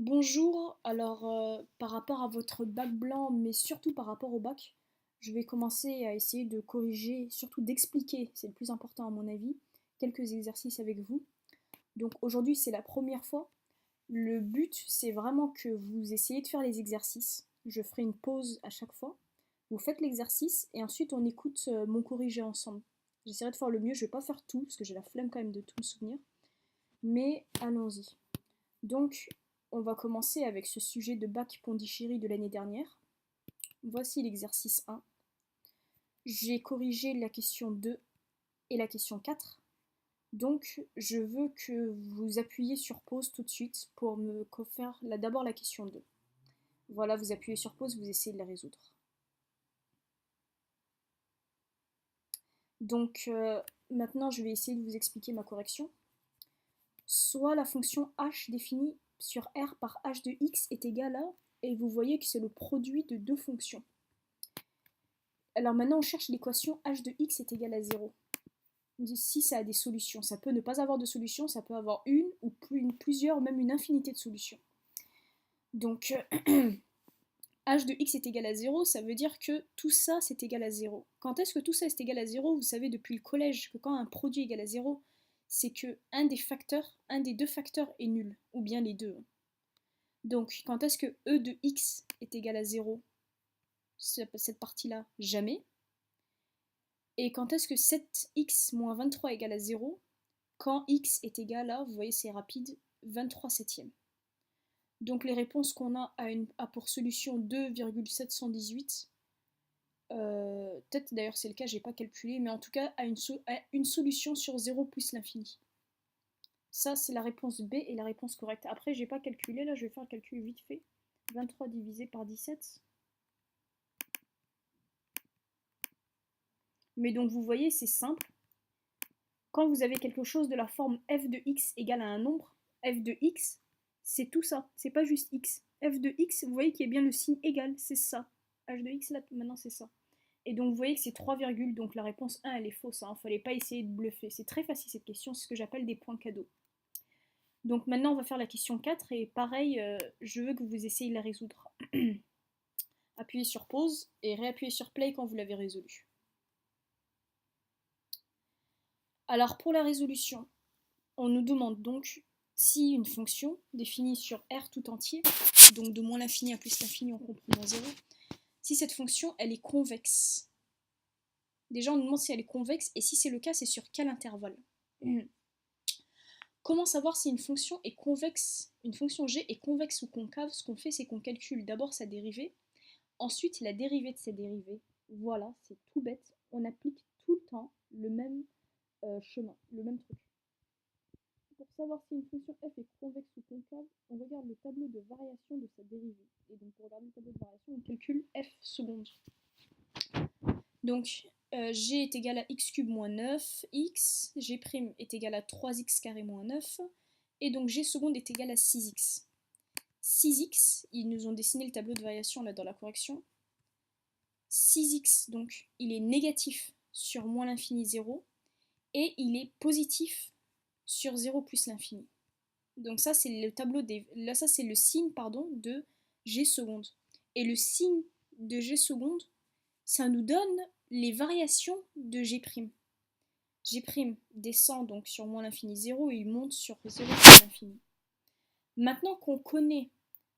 Bonjour, alors par rapport à votre bac blanc, mais surtout par rapport au bac, je vais commencer à essayer de corriger, surtout d'expliquer, c'est le plus important à mon avis, quelques exercices avec vous. Donc aujourd'hui c'est la première fois. Le but c'est vraiment que vous essayez de faire les exercices. Je ferai une pause à chaque fois. Vous faites l'exercice et ensuite on écoute mon corrigé ensemble. J'essaierai de faire le mieux, je vais pas faire tout parce que j'ai la flemme quand même de tout me souvenir. Mais allons-y. Donc, on va commencer avec ce sujet de bac Pondichéry de l'année dernière. Voici l'exercice 1. J'ai corrigé la question 2 et la question 4. Donc, je veux que vous appuyiez sur pause tout de suite pour me faire d'abord la question 2. Voilà, vous appuyez sur pause, vous essayez de la résoudre. Donc, maintenant, je vais essayer de vous expliquer ma correction. Soit la fonction h définie sur r par h de x est égale à, et vous voyez que c'est le produit de deux fonctions. Alors maintenant, on cherche l'équation h de x est égal à 0. On dit si ça a des solutions. Ça peut ne pas avoir de solution, ça peut avoir une ou plusieurs, même une infinité de solutions. Donc, h de x est égal à 0, ça veut dire que tout ça, c'est égal à 0. Quand est-ce que tout ça est égal à 0? Vous savez depuis le collège que quand un produit est égal à 0, c'est que un des deux facteurs est nul, ou bien les deux. Donc, quand est-ce que e de x est égal à 0? Cette partie-là, jamais. Et quand est-ce que 7x moins 23 égale à 0? Quand x est égal à, vous voyez c'est rapide, 23 septièmes. Donc les réponses qu'on a à pour solution 2,718, peut-être d'ailleurs c'est le cas, j'ai pas calculé, mais en tout cas à une solution sur 0 plus l'infini. Ça c'est la réponse B et la réponse correcte. Après j'ai pas calculé, là je vais faire le calcul vite fait. 23 divisé par 17. Mais donc vous voyez c'est simple. Quand vous avez quelque chose de la forme f de x égale à un nombre, f de x, c'est tout ça, c'est pas juste x. F de x, vous voyez qu'il y a bien le signe égal, c'est ça. H de x, là, maintenant, c'est ça. Et donc, vous voyez que c'est 3 virgules, donc la réponse 1, elle est fausse. Hein. Fallait pas essayer de bluffer. C'est très facile, cette question, c'est ce que j'appelle des points cadeaux. Donc maintenant, on va faire la question 4, et pareil, je veux que vous essayiez de la résoudre. Appuyez sur pause, et réappuyez sur play quand vous l'avez résolue. Alors, pour la résolution, on nous demande donc si une fonction définie sur R tout entier, donc de moins l'infini à plus l'infini en comprenant 0, si cette fonction elle est convexe. Déjà on nous demande si elle est convexe et si c'est le cas c'est sur quel intervalle. Comment savoir si une fonction est convexe, une fonction g est convexe ou concave? Ce qu'on fait c'est qu'on calcule d'abord sa dérivée, ensuite la dérivée de sa dérivée. Voilà, c'est tout bête, on applique tout le temps le même chemin, le même truc. Pour savoir si une fonction f est convexe ou concave, on regarde le tableau de variation de sa dérivée. Et donc pour regarder le tableau de variation, on calcule f seconde. Donc g est égal à x cube moins 9, x, g' est égal à 3x carré moins 9, et donc g seconde est égal à 6x. 6x, ils nous ont dessiné le tableau de variation là dans la correction. 6x, donc il est négatif sur moins l'infini 0, et il est positif sur 0 plus l'infini. Donc ça c'est le tableau des. Là ça c'est le signe pardon de g seconde. Et le signe de g seconde, ça nous donne les variations de g'. G' descend donc sur moins l'infini 0 et il monte sur 0 plus l'infini. Maintenant qu'on connaît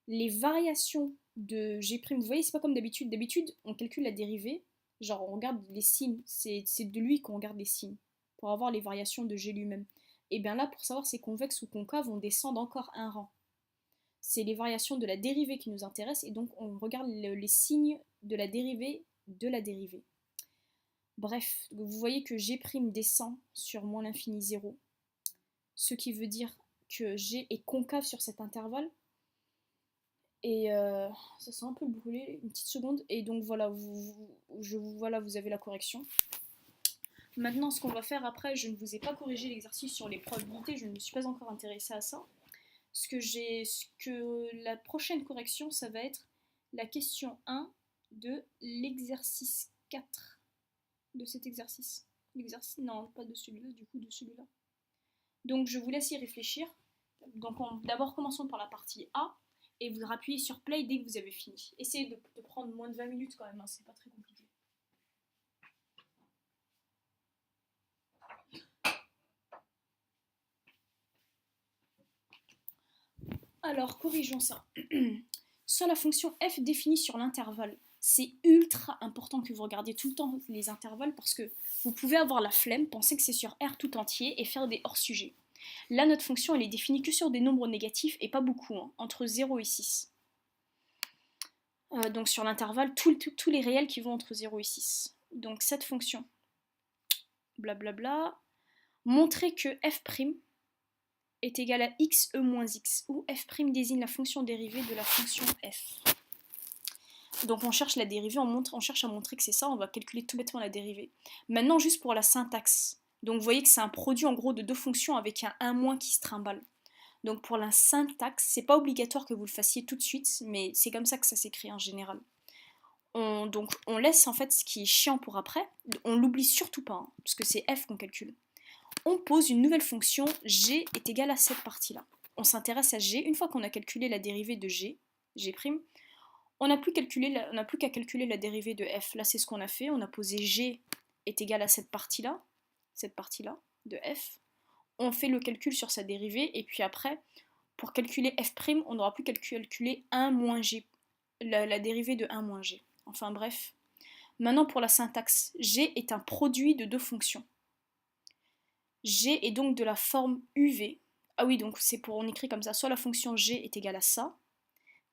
les variations de g', vous voyez c'est pas comme d'habitude. D'habitude on calcule la dérivée, genre on regarde les signes, c'est de lui qu'on regarde les signes pour avoir les variations de g lui-même. Et bien là, pour savoir si c'est convexe ou concave, on descend encore un rang. C'est les variations de la dérivée qui nous intéressent, et donc on regarde les signes de la dérivée de la dérivée. Bref, vous voyez que g' descend sur moins l'infini 0, ce qui veut dire que g est concave sur cet intervalle. Et ça sent un peu brûlé, une petite seconde, et donc voilà, vous avez la correction. Maintenant, ce qu'on va faire après, je ne vous ai pas corrigé l'exercice sur les probabilités, je ne me suis pas encore intéressée à ça. La prochaine correction, ça va être la question 1 de l'exercice 4 de cet exercice. Non, pas de celui-là, du coup de celui-là. Donc je vous laisse y réfléchir. Donc d'abord commençons par la partie A. et vous rappuyez sur play dès que vous avez fini. Essayez de prendre moins de 20 minutes quand même, hein, c'est pas très compliqué. Alors, corrigeons ça. Sur la fonction f définie sur l'intervalle, c'est ultra important que vous regardiez tout le temps les intervalles parce que vous pouvez avoir la flemme, penser que c'est sur R tout entier et faire des hors-sujets. Là, notre fonction, elle est définie que sur des nombres négatifs et pas beaucoup, hein, entre 0 et 6. Donc sur l'intervalle, tous les réels qui vont entre 0 et 6. Donc cette fonction, blablabla, montrer que f' est égal à x e moins x, où f' désigne la fonction dérivée de la fonction f. Donc on cherche la dérivée, on cherche à montrer que c'est ça, on va calculer tout bêtement la dérivée. Maintenant, juste pour la syntaxe. Donc vous voyez que c'est un produit en gros de deux fonctions avec un 1- qui se trimballe. Donc pour la syntaxe, c'est pas obligatoire que vous le fassiez tout de suite, mais c'est comme ça que ça s'écrit en général. Donc on laisse en fait ce qui est chiant pour après, on l'oublie surtout pas, hein, parce que c'est f qu'on calcule. On pose une nouvelle fonction, g est égal à cette partie-là. On s'intéresse à g, une fois qu'on a calculé la dérivée de g', on n'a plus qu'à calculer la dérivée de f. Là c'est ce qu'on a fait, on a posé g est égal à cette partie-là de f. On fait le calcul sur sa dérivée, et puis après, pour calculer f', on n'aura plus qu'à calculer 1 moins g, la dérivée de 1 moins g. Enfin bref. Maintenant pour la syntaxe, g est un produit de deux fonctions. G est donc de la forme UV. Ah oui, donc on écrit comme ça, soit la fonction g est égale à ça,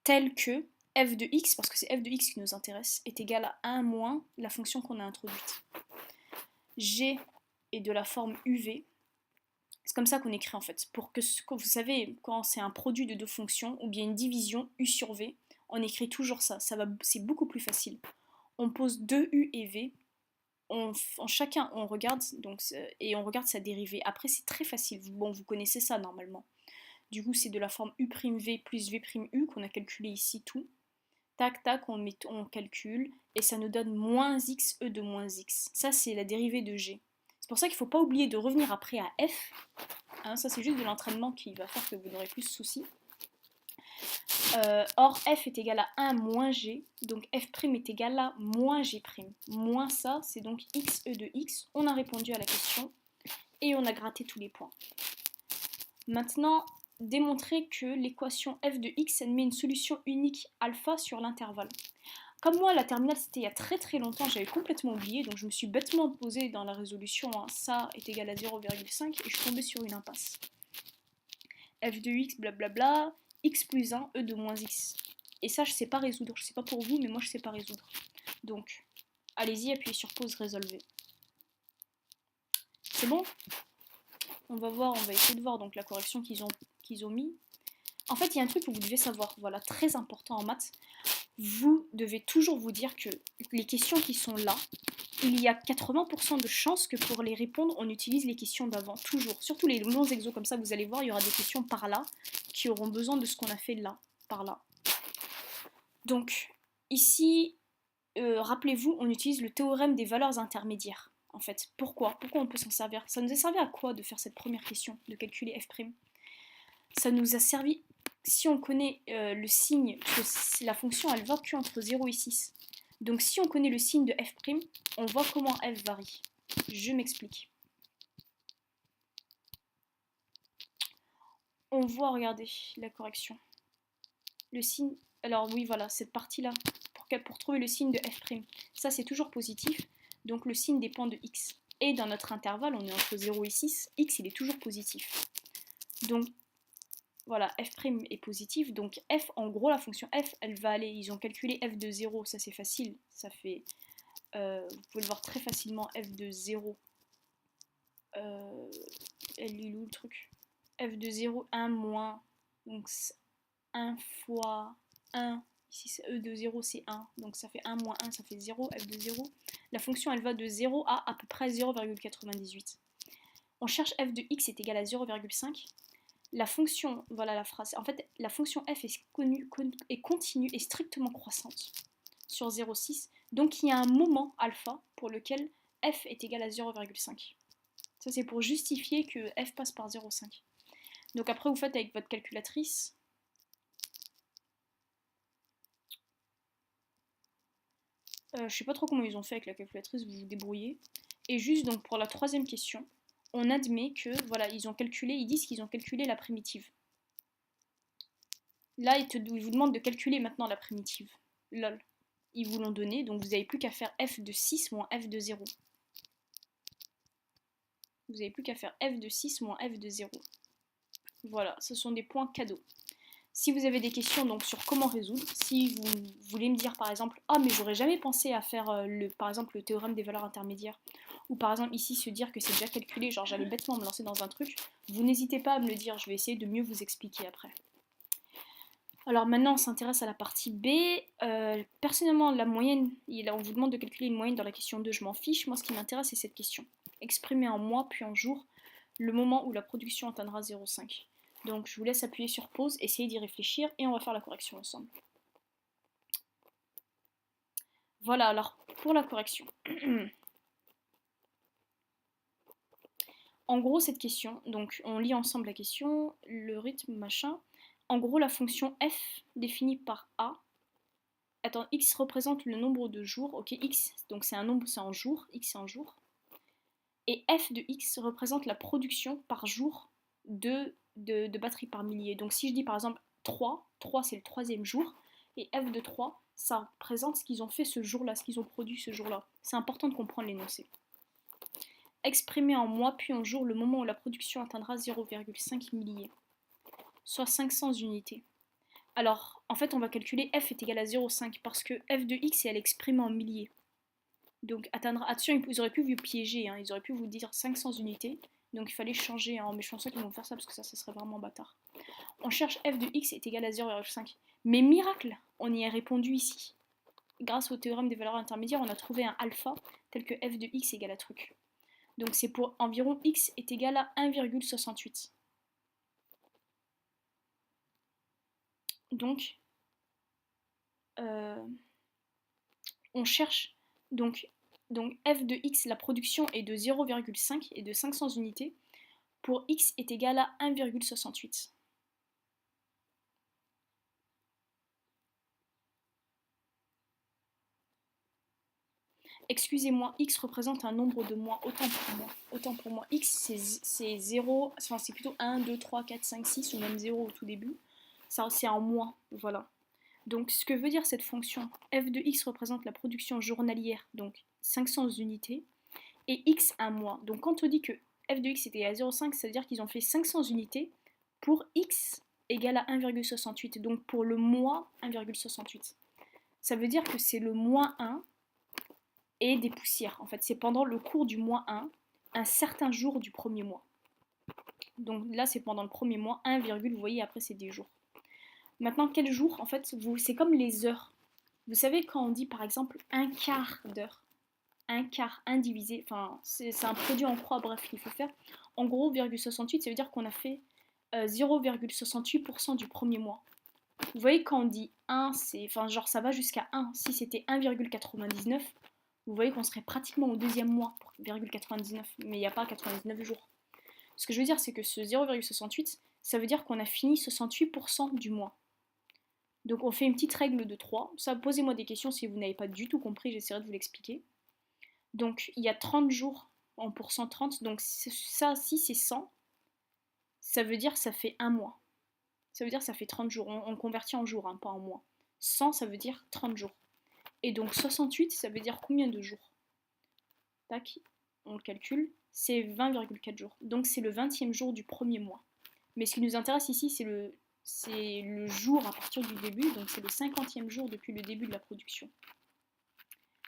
telle que f de x, parce que c'est f de x qui nous intéresse, est égal à 1 moins la fonction qu'on a introduite. G est de la forme UV. C'est comme ça qu'on écrit en fait. Quand vous savez, quand c'est un produit de deux fonctions, ou bien une division U sur V, on écrit toujours ça. C'est beaucoup plus facile. On pose 2U et V. Chacun, on regarde, et on regarde sa dérivée. Après, c'est très facile. Bon, vous connaissez ça normalement. Du coup, c'est de la forme U'(V plus V'(U) qu'on a calculé ici tout. Tac, tac, on calcule, et ça nous donne moins x e de moins x. Ça, c'est la dérivée de g. C'est pour ça qu'il ne faut pas oublier de revenir après à f. Hein, ça, c'est juste de l'entraînement qui va faire que vous n'aurez plus de soucis. Or, f est égal à 1 moins g, donc f' est égal à moins g'. Moins ça, c'est donc x e de x. On a répondu à la question, et on a gratté tous les points. Maintenant, démontrer que l'équation f de x admet une solution unique alpha sur l'intervalle. Comme moi, la terminale, c'était il y a très très longtemps, j'avais complètement oublié, donc je me suis bêtement posé dans la résolution, hein, ça est égal à 0,5, et je suis tombée sur une impasse. F de x, blablabla, x plus 1, e de moins x. Et ça, je sais pas résoudre, je sais pas pour vous, mais moi je sais pas résoudre. Donc, allez-y, appuyez sur pause, résolvez. C'est bon? On va essayer de voir donc la correction qu'ils ont mis. En fait, il y a un truc que vous devez savoir, voilà, très important en maths. Vous devez toujours vous dire que les questions qui sont là, il y a 80% de chances que pour les répondre, on utilise les questions d'avant, toujours. Surtout les longs exos comme ça, vous allez voir, il y aura des questions par là qui auront besoin de ce qu'on a fait là, par là. Donc, ici, rappelez-vous, on utilise le théorème des valeurs intermédiaires. En fait, pourquoi on peut s'en servir? Ça nous a servi à quoi de faire cette première question, de calculer f'? Ça nous a servi, si on connaît le signe, parce que la fonction elle va que entre 0 et 6. Donc si on connaît le signe de f', on voit comment f varie. Je m'explique. On voit, regardez, la correction. Le signe, alors oui voilà, cette partie-là, pour trouver le signe de f', ça c'est toujours positif, donc le signe dépend de x. Et dans notre intervalle, on est entre 0 et 6, x il est toujours positif. Donc voilà, f' est positif, donc f, en gros, la fonction f, elle va aller, ils ont calculé f de 0, ça c'est facile, ça fait, vous pouvez le voir très facilement, f de 0, elle est où le truc? F de 0, 1 moins, donc 1 fois 1, ici c'est e de 0 c'est 1, donc ça fait 1 moins 1, ça fait 0, f de 0. La fonction elle va de 0 à peu près 0,98. On cherche f de x est égal à 0,5. La fonction, voilà la phrase, en fait la fonction f est continue et strictement croissante sur 0,6, donc il y a un moment alpha pour lequel f est égal à 0,5. Ça c'est pour justifier que f passe par 0,5. Donc après vous faites avec votre calculatrice, Je sais pas trop comment ils ont fait avec la calculatrice, vous vous débrouillez. Et juste donc pour la troisième question, on admet que voilà, ils disent qu'ils ont calculé la primitive. Là, ils vous demandent de calculer maintenant la primitive. Lol. Ils vous l'ont donné, donc vous n'avez plus qu'à faire f de 6 moins f de 0. Vous n'avez plus qu'à faire f de 6 moins f de 0. Voilà, ce sont des points cadeaux. Si vous avez des questions donc sur comment résoudre, si vous voulez me dire par exemple « Ah mais j'aurais jamais pensé à faire par exemple le théorème des valeurs intermédiaires » ou par exemple ici se dire que c'est déjà calculé, genre j'allais bêtement me lancer dans un truc, vous n'hésitez pas à me le dire, je vais essayer de mieux vous expliquer après. Alors maintenant on s'intéresse à la partie B. Personnellement la moyenne, on vous demande de calculer une moyenne dans la question 2, je m'en fiche, moi ce qui m'intéresse c'est cette question. Exprimer en mois puis en jours le moment où la production atteindra 0,5. Donc je vous laisse appuyer sur pause, essayer d'y réfléchir et on va faire la correction ensemble. Voilà, alors pour la correction. En gros cette question, donc on lit ensemble la question, le rythme machin. En gros la fonction f définie par a. Attends, x représente le nombre de jours, ok, x, donc c'est un nombre, c'est en jours, x c'est en jours. Et f de x représente la production par jour de batterie par millier. Donc si je dis par exemple 3 c'est le troisième jour, et f de 3, ça représente ce qu'ils ont fait ce jour-là, ce qu'ils ont produit ce jour-là. C'est important de comprendre l'énoncé. Exprimer en mois puis en jour le moment où la production atteindra 0,5 milliers, soit 500 unités. Alors, en fait, on va calculer f est égal à 0,5 parce que f de x, elle exprime en milliers. Donc, attention, ils auraient pu vous piéger, hein, ils auraient pu vous dire 500 unités. Donc, il fallait changer, hein, mais je pense qu'ils vont faire ça parce que ça serait vraiment bâtard. On cherche f de x est égal à 0,5. Mais miracle, on y a répondu ici. Grâce au théorème des valeurs intermédiaires, on a trouvé un alpha tel que f de x égale à truc. Donc, c'est pour environ x est égal à 1,68. Donc, on cherche donc f de x, la production est de 0,5 et de 500 unités, pour x est égal à 1,68. Excusez-moi, x représente un nombre de mois, autant pour moi. X c'est 0, enfin c'est plutôt 1, 2, 3, 4, 5, 6 ou même 0 au tout début. Ça c'est en mois, voilà. Donc ce que veut dire cette fonction, f de x représente la production journalière, donc 500 unités, et x un mois. Donc quand on dit que f de x était à 0,5, ça veut dire qu'ils ont fait 500 unités pour x égale à 1,68. Donc pour le mois 1,68. Ça veut dire que c'est le mois 1 et des poussières. En fait, c'est pendant le cours du mois 1, un certain jour du premier mois. Donc là, c'est pendant le premier mois, 1, vous voyez, après c'est des jours. Maintenant, quel jour? En fait, c'est comme les heures. Vous savez, quand on dit par exemple un quart d'heure, un quart indivisé, enfin c'est un produit en croix, bref, qu'il faut faire. En gros, 0,68, ça veut dire qu'on a fait 0,68% du premier mois. Vous voyez, quand on dit 1, enfin genre ça va jusqu'à 1. Si c'était 1,99, vous voyez qu'on serait pratiquement au deuxième mois pour 0,99, mais il n'y a pas 99 jours. Ce que je veux dire, c'est que ce 0,68, ça veut dire qu'on a fini 68% du mois. Donc on fait une petite règle de 3. Ça, posez-moi des questions si vous n'avez pas du tout compris, j'essaierai de vous l'expliquer. Donc il y a 30 jours en pourcent 30, donc ça, si c'est 100, ça veut dire que ça fait un mois. Ça veut dire que ça fait 30 jours. On convertit en jours, hein, pas en mois. 100, ça veut dire 30 jours. Et donc 68, ça veut dire combien de jours? Tac, on le calcule, c'est 20,4 jours. Donc c'est le 20e jour du premier mois. Mais ce qui nous intéresse ici, c'est le jour à partir du début, donc c'est le 50e jour depuis le début de la production.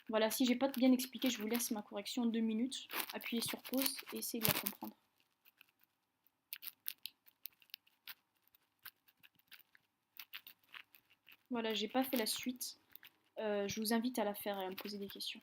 Voilà, si j'ai pas bien expliqué, je vous laisse ma correction 2 minutes. Appuyez sur pause et essayez de la comprendre. Voilà, j'ai pas fait la suite. Je vous invite à la faire et à me poser des questions.